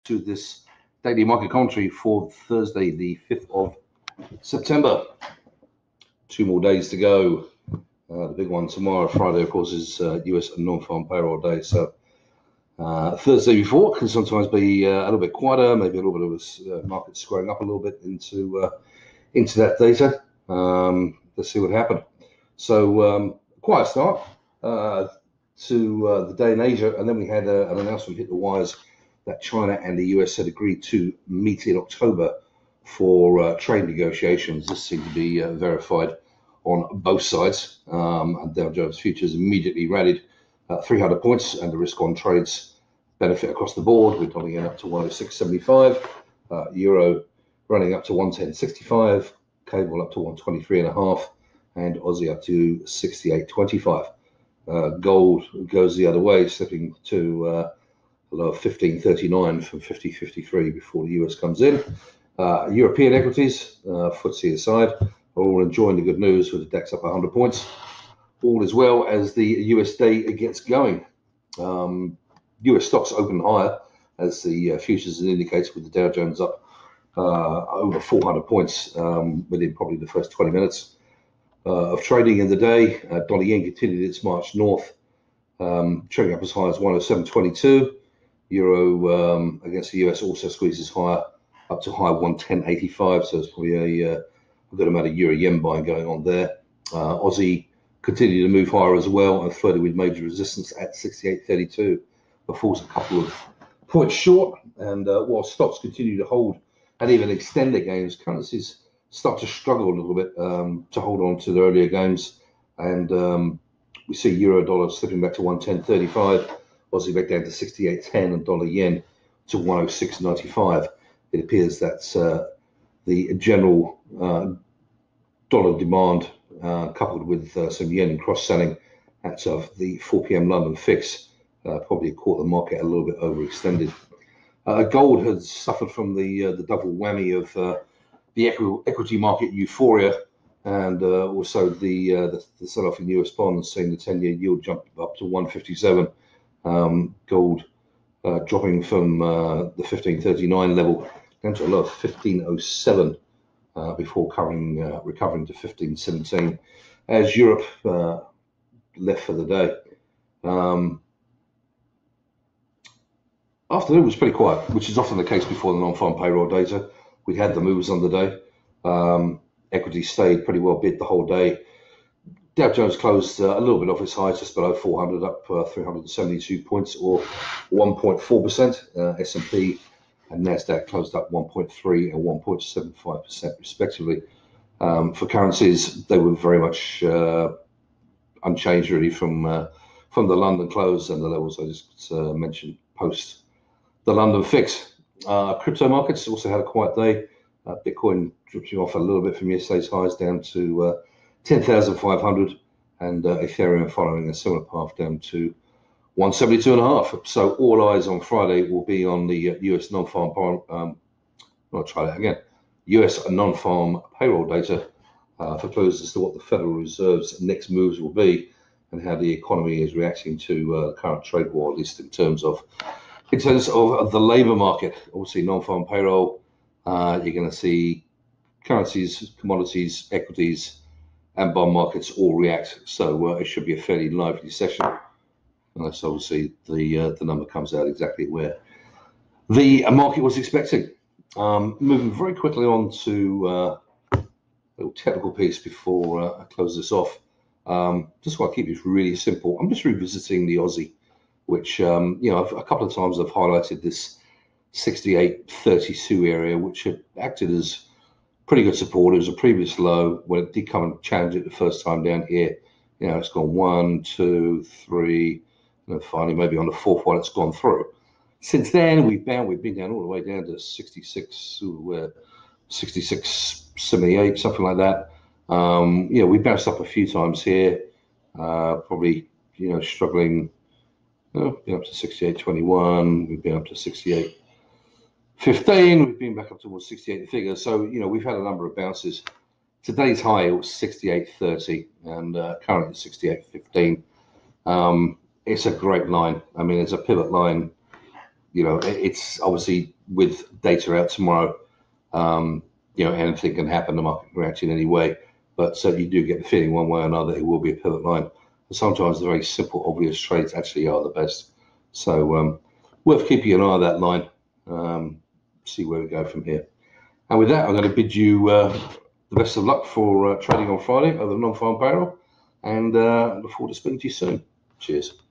to this daily market commentary for Thursday, the 5th of September. 2 more days to go. The big one tomorrow, Friday, of course, is US non-farm payroll day. So Thursday before can sometimes be a little bit quieter, maybe a little bit of market squaring up a little bit into that data. Let's see what happened. So quiet start to the day in Asia, and then we had an announcement hit the wires that China and the US had agreed to meet in October for trade negotiations. This seemed to be verified on both sides. And Dow Jones futures immediately rallied 300 points, and the risk-on trades benefit across the board. We're coming in up to 106.75, Euro running up to 110.65, cable up to 123.5, and Aussie up to 68.25. Gold goes the other way, slipping to a low of 15.39 from 50.53 before the US comes in. European equities, FTSE aside, are all enjoying the good news with the DAX up 100 points. All as well as the US day gets going. US stocks open higher as the futures indicates, with the Dow Jones up over 400 points within probably the first 20 minutes of trading in the day. Dollar yen continued its march north, trading up as high as 107.22. Euro against the US also squeezes higher, up to high 110.85. So it's probably a good amount of euro yen buying going on there. Aussie continued to move higher as well, and flirted with major resistance at 68.32, but falls a couple of points short. And while stocks continue to hold and even extend their gains, currencies start to struggle a little bit to hold on to their earlier gains. And we see euro dollar slipping back to 110.35, Aussie back down to 68.10, and dollar yen to 106.95. It appears that the general dollar demand, coupled with some yen cross-selling at the 4 p.m. London fix, probably caught the market a little bit overextended. Gold has suffered from the double whammy of the equity market euphoria, and also the sell-off in US bonds, seeing the 10-year yield jump up to 157. Gold dropping from the 1539 level down to a low of 1507 before recovering to 1517 as Europe left for the day. Afternoon was pretty quiet, which is often the case before the non-farm payroll data. We had the moves on the day. Equity stayed pretty well bid the whole day. Dow Jones closed a little bit off its highs, just below 400, up 372 points or 1.4%. S&P and NASDAQ closed up 1.3 and 1.75% respectively. For currencies, they were very much unchanged really from the London close and the levels I just mentioned post the London fix. Crypto markets also had a quiet day. Bitcoin drifting off a little bit from yesterday's highs down to 10,500, and Ethereum following a similar path down to 172.5. So all eyes on Friday will be on the US non-farm US non-farm payroll data for clues as to what the Federal Reserve's next moves will be and how the economy is reacting to the current trade war, at least in terms of the labour market. Obviously, non-farm payroll, you're going to see currencies, commodities, equities, and bond markets all react. So it should be a fairly lively session, unless obviously the number comes out exactly where the market was expecting. Moving very quickly on to a little technical piece before I close this off. Just want to keep this really simple. I'm just revisiting the Aussie, which a couple of times I've highlighted this 68.32 area, which had acted as pretty good support. It was a previous low when it did come and challenge it the first time down here. It's gone 1, 2, 3, and finally maybe on the fourth one it's gone through. Since then we've been down all the way down to 66, 76.78, something like that. We bounced up a few times here, probably struggling. Been up to 68.21. We've been up to 68.15. We've been back up towards 68 figures. So we've had a number of bounces. Today's high was 68.30, and currently 68.15. It's a great line. I mean, it's a pivot line it's obviously with data out tomorrow, anything can happen. The market can react in any way, but so you do get the feeling one way or another it will be a pivot line. But sometimes the very simple, obvious trades actually are the best. So worth keeping an eye on that line. See where we go from here. And with that, I'm going to bid you the best of luck for trading on Friday over the non-farm payroll, and look forward to speaking to you soon. Cheers.